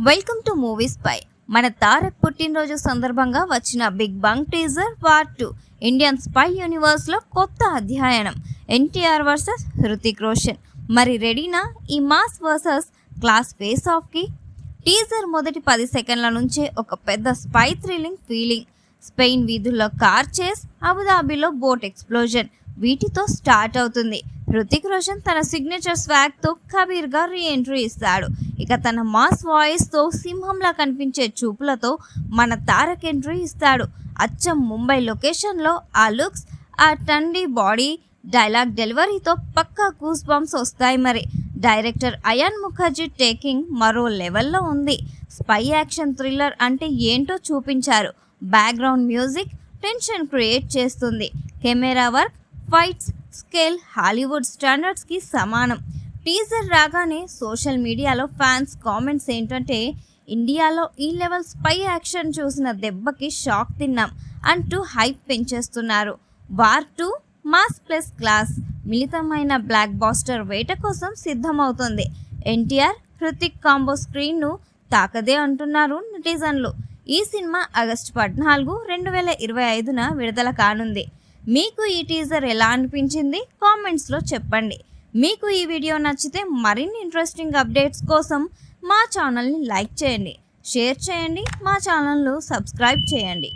Welcome to movies పై. మన తారక్ పుట్టినరోజు సందర్భంగా వచ్చిన big bang teaser part 2 Indian spy universe లో కొత్త అధ్యయనం ఎన్టీఆర్ వర్సెస్ హృతిక్ రోషన్. మరి రెడీనా ఈ mass versus class face of కి? టీజర్ మొదటి 10 సెకండ్ల నుంచే ఒక పెద్ద స్పై థ్రిల్లింగ్ ఫీలింగ్. స్పెయిన్ వీధుల్లో కార్ చేస్, అబుదాబిలో బోట్ ఎక్స్ప్లోజన్ వీటితో స్టార్ట్ అవుతుంది. హృతిక్ రోషన్ తన సిగ్నేచర్ స్వాగ్ తో కబీర్ గా రీ ఎంట్రీ ఇస్తాడు. ఇక తన మాస్ వాయిస్ తో సింహంలా కనిపించే చూపులతో మన తారక్ ఎంట్రీ ఇస్తాడు. అచ్చం ముంబై లొకేషన్ లో ఆ లుక్స్, ఆ టండీ బాడీ, డైలాగ్ డెలివరీతో పక్కా గూస్ బంప్స్ వస్తాయి. మరి డైరెక్టర్ అయాన్ ముఖర్జీ టేకింగ్ మరో లెవెల్లో ఉంది. స్పై యాక్షన్ థ్రిల్లర్ అంటే ఏంటో చూపించారు. బ్యాక్గ్రౌండ్ మ్యూజిక్ టెన్షన్ క్రియేట్ చేస్తుంది. Camera work, fights scale Hollywood స్టాండర్డ్స్కి సమానం. టీజర్ రాగానే సోషల్ మీడియాలో ఫ్యాన్స్ కామెంట్స్ ఏంటంటే, ఇండియాలో ఈ లెవెల్ స్పై యాక్షన్ చూసిన దెబ్బకి షాక్ తిన్నాం అంటూ హైప్ పెంచేస్తున్నారు. వార్ 2 మాస్ ప్లస్ క్లాస్ మిళితమైన బ్లాక్ బాస్టర్ వేట కోసం సిద్ధమవుతుంది. ఎన్టీఆర్ హృతిక్ కాంబో స్క్రీన్ను తాకదే అంటున్నారు నెటిజన్లు. ఈ సినిమా ఆగస్టు 14, 2025న విడుదల కానుంది. మీకు ఈ టీజర్ ఎలా అనిపించింది కామెంట్స్లో చెప్పండి. మీకు ఈ వీడియో నచ్చితే మరిన్ని ఇంట్రెస్టింగ్ అప్డేట్స్ కోసం మా ఛానల్ని లైక్ చేయండి, షేర్ చేయండి, మా ఛానల్ను సబ్స్క్రైబ్ చేయండి.